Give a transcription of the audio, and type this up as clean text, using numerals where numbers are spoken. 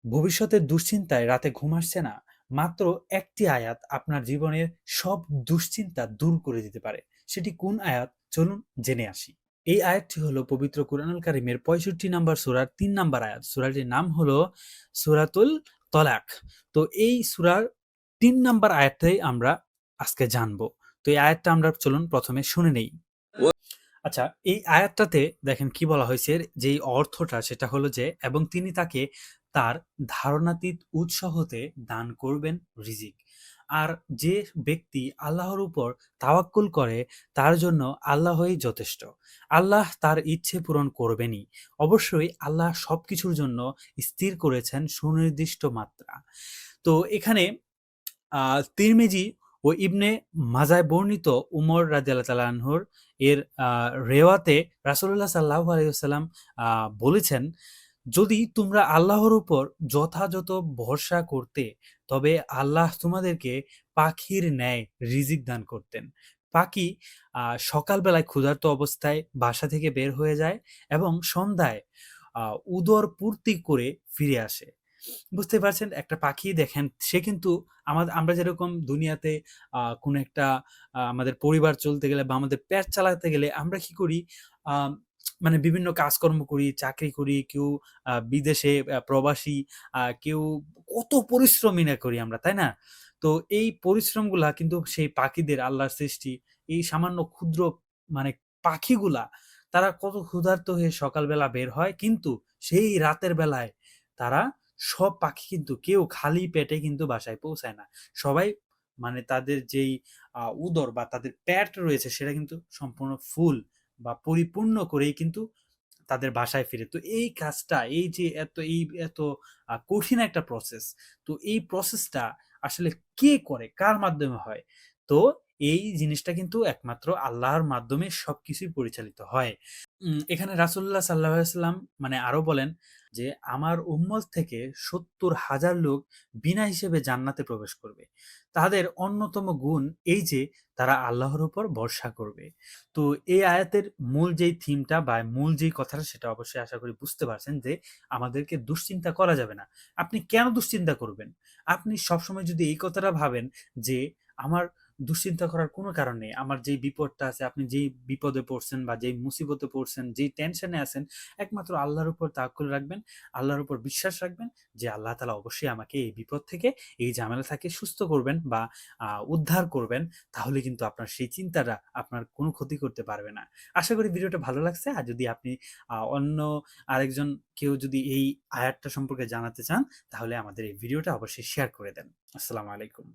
ভবিষ্যতের দুশ্চিন্তায় রাতে ঘুম আসছে না? মাত্র একটি আয়াত আপনার জীবনের সব দুশ্চিন্তা দূর করে দিতে পারে। সেটি কোন আয়াত? চলুন জেনে আসি। এই আয়াতটি হলো পবিত্র কুরআনুল কারীমের ৬৫ নাম্বার সূরার ৩ নাম্বার আয়াত। সূরাটির নাম হলো সূরাতুল তলাক। তো এই সূরার ৩ নাম্বার আয়াতটাই আমরা আজকে জানবো। তো এই আয়াতটা আমরা চলুন ১ম এ শুনে নেই। আচ্ছা, এই আয়াতটাতে দেখেন কি বলা হয়েছে, যেই অর্থটা সেটা হলো যে, এবং তিনি তাকে তার ধারণাতীত উৎস হতে দান করবেন রিজিক। আর যে ব্যক্তি আল্লাহর উপর তাওয়াক্কুল করে তার জন্য আল্লাহই যথেষ্ট। আল্লাহ তার ইচ্ছে পূরণ করবেনই। অবশ্যই আল্লাহ সবকিছুর জন্য স্থির করেছেন সুনির্দিষ্ট মাত্রা। তো এখানে তিরমিজি ও ইবনে মাজায় বর্ণিত উমর রাদিয়াল্লাহু তাআলা আনহুর এর রেওয়াতে রাসূলুল্লাহ সাল্লাল্লাহু আলাইহি ওয়াসাল্লাম বলেছেন, "যদি তোমরা আল্লাহর উপর যথাযথ ভরসা করতে, তবে আল্লাহ তোমাদেরকে পাখির ন্যায় রিজিক দান করতেন।" পাখি সকালবেলায় ক্ষুধার্ত অবস্থায় বাসা থেকে বের হয়ে যায় এবং সন্ধ্যায় আ উদর পূর্তি করে ফিরে আসে। বুঝতে পারছেন? একটা পাখি দেখেন, সে কিন্তু আমরা যেরকম দুনিয়াতে কোনো একটা আমাদের পরিবার চলতে গেলে বা আমাদের পেট চালাতে গেলে আমরা কি করি? আম মানে বিভিন্ন কাজকর্ম করি, চাকরি করি, কেউ বিদেশে প্রবাসী, কেউ কত পরিশ্রমই না করি আমরা, তাই না? তো এই পরিশ্রমগুলা কিন্তু সেই পাখিদের, আল্লাহর সৃষ্টি, এই সামান্য ক্ষুদ্র মানে পাখিগুলা, তারা কত ক্ষুধার্ত হয়ে সকালবেলা বের হয়, কিন্তু সেই রাতের বেলায় তারা সব পাখি কিন্তু কেউ খালি পেটে কিন্তু বাসায় পৌঁছায় না। সবাই মানে তাদের যেই উদর বা তাদের পেট রয়েছে সেটা কিন্তু সম্পূর্ণ ফুল বা পরিপূর্ণ করেই কিন্তু তাদের বাসায় ফিরে। তো এই কাজটা, এই যে এত কঠিন একটা প্রসেস। তো এই প্রসেসটা আসলে কে করে? কার মাধ্যমে হয়? তো এই জিনিসটা কিন্তু একমাত্র আল্লাহর মাধ্যমে সবকিছুই পরিচালিত হয়। এখানে রাসূলুল্লাহ সাল্লাল্লাহু আলাইহি ওয়াসাল্লাম মানে আরো বলেন যে, "আমার উম্মত থেকে ৭০,০০০ লোক বিনা হিসেবে জান্নাতে প্রবেশ করবে। তাদের অন্যতম গুণ এই যে তারা আল্লাহর উপর ভরসা করবে।" তো এই আয়াতের মূল যেই থিমটা বা মূল যেই কথাটা সেটা অবশ্যই আশা করি বুঝতে পারছেন যে, আমাদেরকে দুশ্চিন্তা করা যাবে না। আপনি কেন দুশ্চিন্তা করবেন? আপনি সবসময় যদি এই কথাটা ভাবেন যে, আমার দুশ্চিন্তা করার কোনো কারণ নেই। আমার যেই বিপদটা আছে, আপনি যেই বিপদে পড়ছেন বা যেই মুসিবতে পড়ছেন, যেই টেনশনে আছেন, একমাত্র আল্লাহর উপর তাওয়াক্কুল রাখবেন, আল্লাহর উপর বিশ্বাস রাখবেন যে আল্লাহ তাআলা অবশ্যই আমাকে এই বিপদ থেকে, এই ঝামেলা থেকে সুস্থ করবেন বা উদ্ধার করবেন। তাহলে কিন্তু আপনার সেই চিন্তাটা আপনার কোনো ক্ষতি করতে পারবে না। আশা করি ভিডিওটা ভালো লাগছে। আর যদি আপনি অন্য আরেকজন কেউ যদি এই আয়াতটা সম্পর্কে জানাতে চান, তাহলে আমাদের এই ভিডিওটা অবশ্যই শেয়ার করে দেন। আসসালামু আলাইকুম।